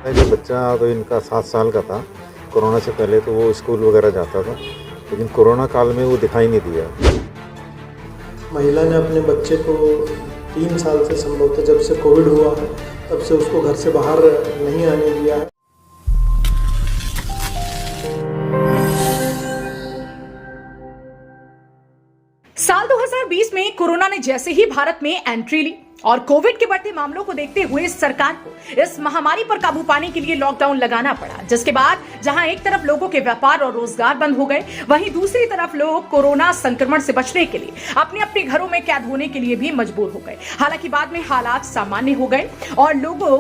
जो बच्चा तो इनका 7 साल का था। कोरोना से पहले तो वो स्कूल वगैरह जाता था, लेकिन कोरोना काल में वो दिखाई नहीं दिया। महिला ने अपने बच्चे को 3 साल से संभवतः जब से कोविड हुआ है तब से उसको घर से बाहर नहीं आने दिया है। साल 2020 में कोरोना ने जैसे ही भारत में एंट्री ली और कोविड के बढ़ते मामलों को देखते हुए सरकार को इस महामारी पर काबू पाने के लिए लॉकडाउन लगाना पड़ा, जिसके बाद जहां एक तरफ लोगों के व्यापार और रोजगार बंद हो गए, वहीं दूसरी तरफ लोग कोरोना संक्रमण से बचने के लिए अपने अपने घरों में कैद होने के लिए भी मजबूर हो गए। हालांकि बाद में हालात सामान्य हो गए और लोगों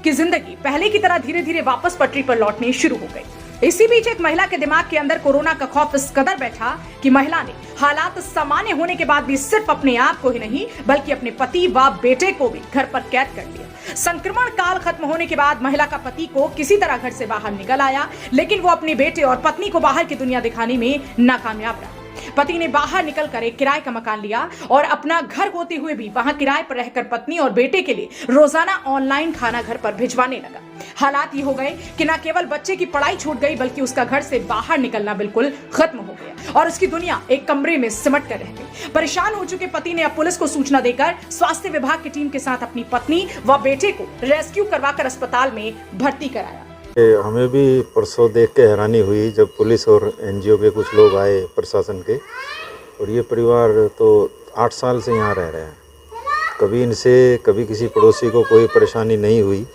की जिंदगी पहले की तरह धीरे धीरे वापस पटरी पर लौटने शुरू हो गई। इसी बीच एक महिला के दिमाग के अंदर कोरोना का खौफ इस कदर बैठा कि महिला ने हालात सामान्य होने के बाद भी सिर्फ अपने आप को ही नहीं बल्कि अपने पति व बेटे को भी घर पर कैद कर लिया। संक्रमण काल खत्म होने के बाद महिला का पति को किसी तरह घर से बाहर निकल आया, लेकिन वो अपने बेटे और पत्नी को बाहर की दुनिया दिखाने में नाकामयाब रहा। पति ने बाहर निकलकर एक किराए का मकान लिया और अपना घर होते हुए भी वहां किराए पर रहकर पत्नी और बेटे के लिए रोजाना ऑनलाइन खाना घर पर भिजवाने लगा। हालात ये हो गए कि न केवल बच्चे की पढ़ाई छूट गई बल्कि उसका घर से बाहर निकलना बिल्कुल खत्म हो गया और उसकी दुनिया एक कमरे में सिमट कर रह गई। परेशान हो चुके पति ने अब पुलिस को सूचना देकर स्वास्थ्य विभाग की टीम के साथ अपनी पत्नी व बेटे को रेस्क्यू करवाकर अस्पताल में भर्ती कराया। हमें भी परसों देख के हैरानी हुई जब पुलिस और एनजीओ के कुछ लोग आए प्रशासन के, और ये परिवार तो 8 साल से यहाँ रह रहे हैं। कभी किसी पड़ोसी को कोई परेशानी नहीं हुई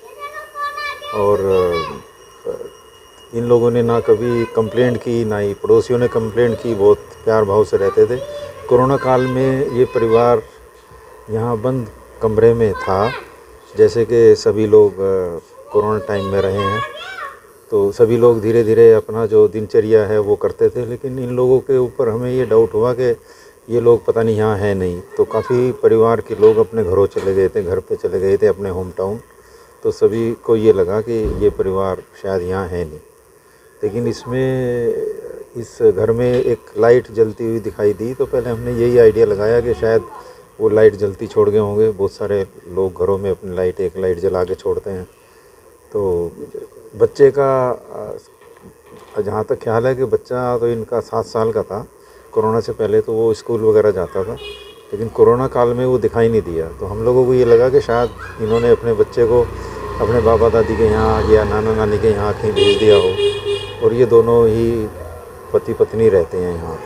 और इन लोगों ने ना कभी कंप्लेंट की, ना ही पड़ोसियों ने कंप्लेंट की। बहुत प्यार भाव से रहते थे। कोरोना काल में ये परिवार यहाँ बंद कमरे में था, जैसे कि सभी लोग कोरोना टाइम में रहे हैं, तो सभी लोग धीरे धीरे अपना जो दिनचर्या है वो करते थे। लेकिन इन लोगों के ऊपर हमें ये डाउट हुआ कि ये लोग पता नहीं यहाँ है नहीं, तो काफ़ी परिवार के लोग अपने घरों चले गए थे, घर पे चले गए थे अपने होम टाउन। तो सभी को ये लगा कि ये परिवार शायद यहाँ है नहीं, लेकिन इस घर में एक लाइट जलती हुई दिखाई दी। तो पहले हमने यही आइडिया लगाया कि शायद वो लाइट जलती छोड़ गए होंगे। बहुत सारे लोग घरों में अपनी एक लाइट जला के छोड़ते हैं। तो बच्चे का जहाँ तक ख्याल है कि बच्चा तो इनका 7 साल का था। कोरोना से पहले तो वो स्कूल वगैरह जाता था, लेकिन कोरोना काल में वो दिखाई नहीं दिया। तो हम लोगों को ये लगा कि शायद इन्होंने अपने बच्चे को अपने बाबा दादी के यहाँ या नाना नानी के यहाँ कहीं भेज दिया हो, और ये दोनों ही पति पत्नी रहते हैं यहाँ।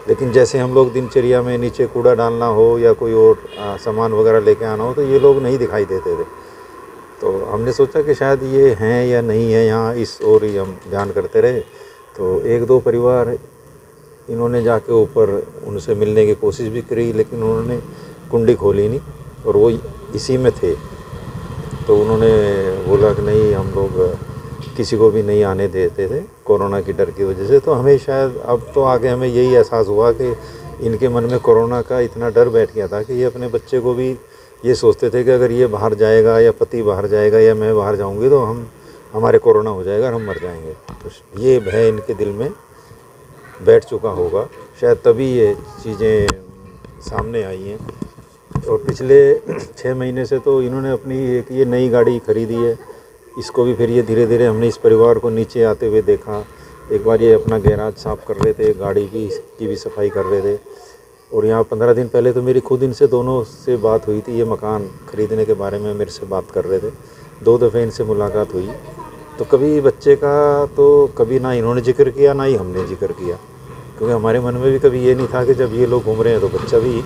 लेकिन जैसे हम लोग दिनचर्या में नीचे कूड़ा डालना हो या कोई और सामान वगैरह लेके आना हो तो ये लोग नहीं दिखाई देते थे। तो हमने सोचा कि शायद ये हैं या नहीं है यहाँ, इस ओर ही हम ध्यान करते रहे। तो 1-2 परिवार इन्होंने जाके ऊपर उनसे मिलने की कोशिश भी करी, लेकिन उन्होंने कुंडी खोली नहीं और वो इसी में थे। तो उन्होंने बोला कि नहीं, हम लोग किसी को भी नहीं आने देते थे कोरोना की डर की वजह से। तो हमें शायद अब तो आगे हमें यही एहसास हुआ कि इनके मन में कोरोना का इतना डर बैठ गया था कि ये अपने बच्चे को भी ये सोचते थे कि अगर ये बाहर जाएगा या पति बाहर जाएगा या मैं बाहर जाऊंगी तो हमारे कोरोना हो जाएगा और हम मर जाएंगे। तो ये भय इनके दिल में बैठ चुका होगा, शायद तभी ये चीज़ें सामने आई हैं। और पिछले 6 महीने से तो इन्होंने अपनी एक ये नई गाड़ी खरीदी है। इसको भी फिर ये धीरे धीरे हमने इस परिवार को नीचे आते हुए देखा। एक बार ये अपना गैराज साफ़ कर रहे थे, गाड़ी की भी सफाई कर रहे थे। और यहाँ 15 दिन पहले तो मेरी खुद इनसे दोनों से बात हुई थी। ये मकान ख़रीदने के बारे में मेरे से बात कर रहे थे। 2 दफ़े इनसे मुलाकात हुई। तो कभी बच्चे का तो कभी ना इन्होंने जिक्र किया ना ही हमने जिक्र किया, क्योंकि हमारे मन में भी कभी ये नहीं था कि जब ये लोग घूम रहे हैं तो बच्चा भी,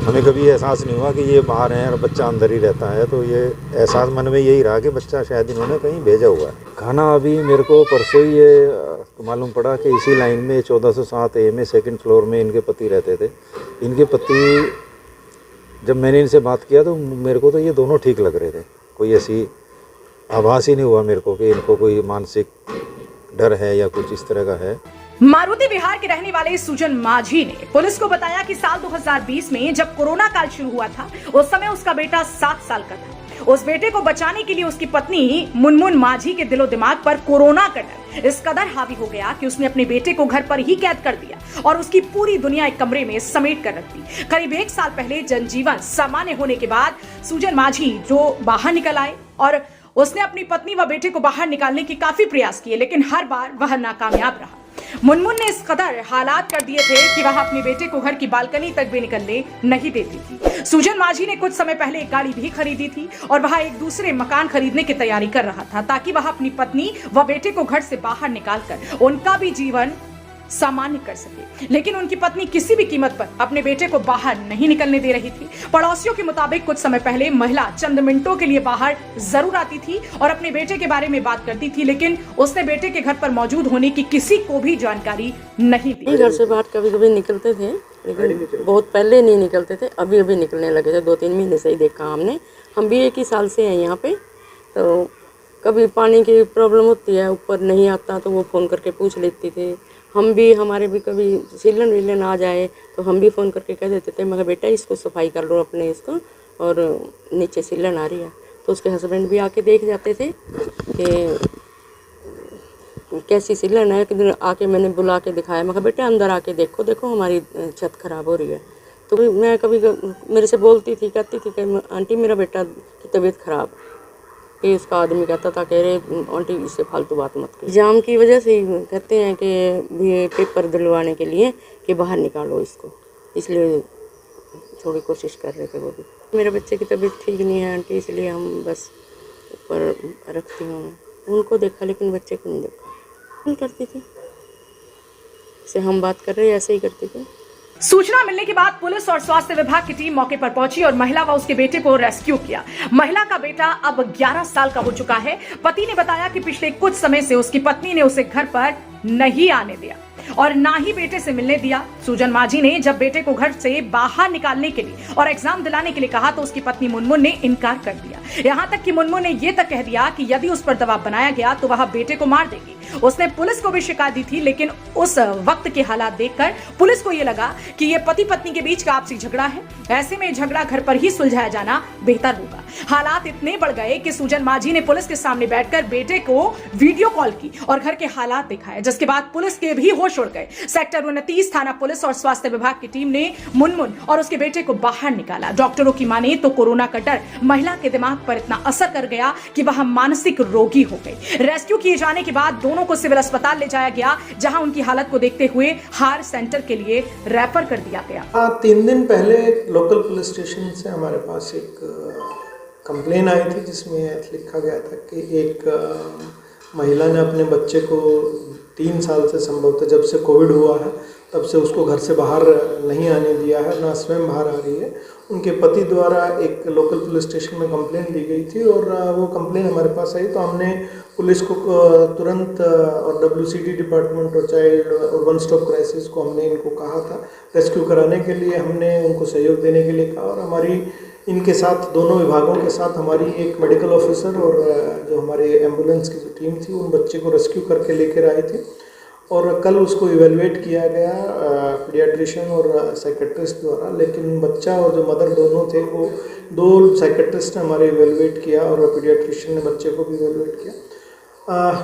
हमें कभी एहसास नहीं हुआ कि ये बाहर हैं और बच्चा अंदर ही रहता है। तो ये एहसास मन में यही रहा कि बच्चा शायद इन्होंने कहीं भेजा हुआ है। खाना अभी मेरे को परसों ही ये मालूम पड़ा कि इसी लाइन में 1407 ए में 2nd फ्लोर में इनके पति रहते थे। इनके पति, जब मैंने इनसे बात किया तो मेरे को तो ये दोनों ठीक लग रहे थे। कोई ऐसी आभास ही नहीं हुआ मेरे को कि इनको कोई मानसिक डर है या कुछ इस तरह का है। मारुति बिहार के रहने वाले सुजन माझी ने पुलिस को बताया कि साल 2020 में जब कोरोना काल शुरू हुआ था, उस समय उसका बेटा 7 साल का था। उस बेटे को बचाने के लिए उसकी पत्नी मुनमुन माझी के दिलो दिमाग पर कोरोना का डर इस कदर हावी हो गया कि उसने अपने बेटे को घर पर ही कैद कर दिया और उसकी पूरी दुनिया एक कमरे में समेट कर रख दी। करीब 1 साल पहले जनजीवन सामान्य होने के बाद सुजन माझी जो बाहर निकल आए और उसने अपनी पत्नी व बेटे को बाहर निकालने की काफी प्रयास किए, लेकिन हर बार वह नाकामयाब रहा। मुनमुन ने इस कदर हालात कर दिए थे कि वह अपने बेटे को घर की बालकनी तक भी निकलने नहीं देती थी। सुजन माझी ने कुछ समय पहले एक गाड़ी भी खरीदी थी और वह एक दूसरे मकान खरीदने की तैयारी कर रहा था, ताकि वह अपनी पत्नी व बेटे को घर से बाहर निकालकर उनका भी जीवन सामान्य कर सके। लेकिन उनकी पत्नी किसी भी कीमत पर अपने बेटे को बाहर नहीं निकलने दे रही थी। पड़ोसियों के मुताबिक कुछ समय पहले महिला चंद मिनटों के लिए बाहर जरूर आती थी और अपने बेटे के बारे में बात करती थी, लेकिन उसने बेटे के घर पर मौजूद होने की किसी को भी जानकारी नहीं दी। घर से बाहर कभी कभी निकलते थे, लेकिन बहुत पहले नहीं निकलते थे, अभी अभी निकलने लगे थे। 2-3 महीने से ही देखा हमने। हम भी एक ही साल से हैं यहाँ पे। तो कभी पानी की प्रॉब्लम होती है, ऊपर नहीं आता तो वो फ़ोन करके पूछ लेती थे। हम भी, हमारे भी कभी सिलन विलन आ जाए तो हम भी फ़ोन करके कह देते थे, मगर बेटा इसको सफाई कर लो अपने इसको, और नीचे सिलन आ रही है। तो उसके हस्बैंड भी आके देख जाते थे कि कैसी सिलन है। कि आके मैंने बुला के दिखाया, मगर बेटा अंदर आके देखो, देखो हमारी छत खराब हो रही है। तो मैं कभी मेरे से बोलती थी, कहती थी कि आंटी मेरा बेटा की तबीयत ख़राब। कि उसका आदमी कहता था कि अरे आंटी इससे फालतू बात मत करो। एग्जाम की वजह से ही कहते हैं कि ये पेपर दिलवाने के लिए कि बाहर निकालो इसको, इसलिए थोड़ी कोशिश कर रहे थे वो भी। मेरे बच्चे की तबीयत ठीक नहीं है आंटी, इसलिए हम बस ऊपर रखती हूँ। उनको देखा लेकिन बच्चे को नहीं देखा। नहीं करती थी, जैसे हम बात कर रहे हैं ऐसे ही करती थी। सूचना मिलने के बाद पुलिस और स्वास्थ्य विभाग की टीम मौके पर पहुंची और महिला व उसके बेटे को रेस्क्यू किया। महिला का बेटा अब 11 साल का हो चुका है। पति ने बताया कि पिछले कुछ समय से उसकी पत्नी ने उसे घर पर नहीं आने दिया और ना ही बेटे से मिलने दिया। सुजन माझी ने जब बेटे को घर से बाहर निकालने के लिए और एग्जाम दिलाने के लिए कहा तो उसकी पत्नी मुनमुन ने इनकार कर दिया। यहां तक कि मुनमुन ने यह तक कह दिया कि यदि उस पर दबाव बनाया गया तो वह बेटे को मार देगी। उसने पुलिस को भी शिकायत दी थी, लेकिन उस वक्त के हालात देखकर पुलिस को यह लगा कि यह पति पत्नी के बीच का आपसी झगड़ा है। ऐसे में झगड़ा घर पर ही सुलझाया जाना बेहतर होगा। हालात इतने बढ़ गए कि सुजन माझी ने पुलिस के सामने बैठकर बेटे को वीडियो कॉल की और घर के हालात दिखाए, जिसके बाद पुलिस के भी होश उड़ गए। सेक्टर 29 थाना पुलिस और स्वास्थ्य विभाग की टीम ने मुनमुन और उसके बेटे को बाहर निकाला। डॉक्टरों की माने तो कोरोना का डर महिला के दिमाग पर इतना असर कर गया कि वह मानसिक रोगी हो गई। रेस्क्यू किए जाने के बाद दोनों को सिविल अस्पताल ले जाया गया, जहां उनकी हालत को देखते हुए हार सेंटर के लिए रेफर कर दिया गया। 3 दिन पहले लोकल पुलिस स्टेशन से हमारे पास एक कंप्लेन आई थी, जिसमें लिखा गया था कि एक महिला ने अपने बच्चे को 3 साल से संभवतः जब से कोविड हुआ है तब से उसको घर से बाहर नहीं आने दिया है, ना स्वयं बाहर आ रही है। उनके पति द्वारा एक लोकल पुलिस स्टेशन में कंप्लेन दी गई थी और वो कंप्लेन हमारे पास आई तो हमने पुलिस को तुरंत और WCD डिपार्टमेंट और चाइल्ड और वन स्टॉप क्राइसिस को हमने इनको कहा था रेस्क्यू कराने के लिए। हमने उनको सहयोग देने के लिए कहा और हमारी इनके साथ दोनों विभागों के साथ हमारी एक मेडिकल ऑफिसर और जो हमारे एम्बुलेंस की जो टीम थी उन बच्चे को रेस्क्यू करके लेकर आए थे और कल उसको इवेलुएट किया गया पीडियाट्रिशियन और साइकेट्रिस्ट द्वारा। लेकिन बच्चा और जो मदर दोनों थे वो 2 साइकेट्रिस्ट ने हमारे इवेलुएट किया और पीडियाट्रिशियन ने बच्चे को भी इवेलुएट किया।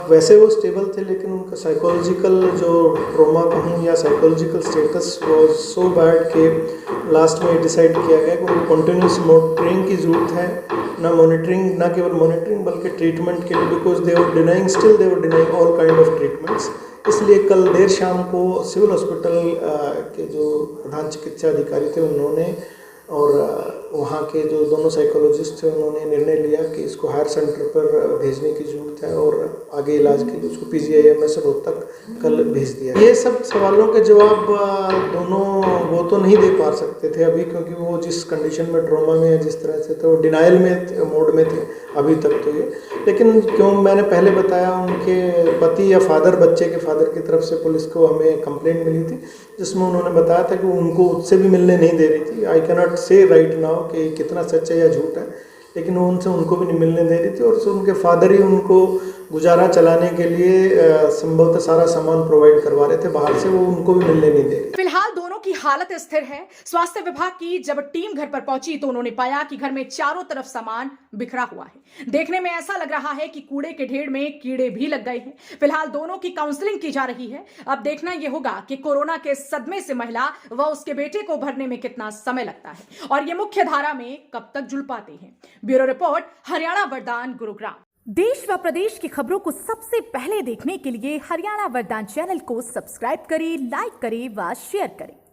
वैसे वो स्टेबल थे, लेकिन उनका साइकोलॉजिकल जो ट्रॉमा कहूँ या साइकोलॉजिकल स्टेटस वो सो बैड कि लास्ट में डिसाइड किया गया कि उनको कंटिन्यूस मॉनिटरिंग की ज़रूरत है। ना मॉनिटरिंग, ना केवल मॉनिटरिंग बल्कि ट्रीटमेंट के लिए, because they were denying all kind of treatments. इसलिए कल देर शाम को सिविल हॉस्पिटल के जो प्रधान चिकित्सा अधिकारी थे उन्होंने और वहाँ के जो दोनों साइकोलॉजिस्ट थे उन्होंने निर्णय लिया कि इसको हायर सेंटर पर भेजने की ज़रूरत है और आगे इलाज के लिए उसको PGIMS रोहतक कल भेज दिया। ये सब सवालों के जवाब दोनों वो तो नहीं दे पा सकते थे अभी, क्योंकि वो जिस कंडीशन में ट्रॉमा में जिस तरह से थे वो डिनाइल में मोड में थे अभी तक तो ये। लेकिन क्यों मैंने पहले बताया, उनके पति या फादर, बच्चे के फादर की तरफ से पुलिस को हमें कंप्लेंट मिली थी जिसमें उन्होंने बताया था कि उनको उससे भी मिलने नहीं दे रही थी। आई कैन नॉट से राइट नाउ कि कितना सच है या झूठ है, लेकिन वो उनको भी नहीं मिलने दे रही थी और उनके फादर ही उनको गुजारा चलाने के लिए संभवतः सारा सामान प्रोवाइड करवा रहे थे बाहर से, वो उनको भी मिलने नहीं दे रहे। फिलहाल दोनों की हालत स्थिर है। स्वास्थ्य विभाग की जब टीम घर पर पहुंची तो उन्होंने पाया कि घर में चारों तरफ सामान बिखरा हुआ है। देखने में ऐसा लग रहा है कि कूड़े के ढेर में कीड़े भी लग गए हैं। फिलहाल दोनों की काउंसलिंग की जा रही है। अब देखना यह होगा कि कोरोना के सदमे से महिला व उसके बेटे को उभरने में कितना समय लगता है और ये मुख्य धारा में कब तक जुड़ पाते हैं। ब्यूरो रिपोर्ट, हरियाणा वरदान, गुरुग्राम। देश व प्रदेश की खबरों को सबसे पहले देखने के लिए हरियाणा वरदान चैनल को सब्सक्राइब करें, लाइक करें व शेयर करें।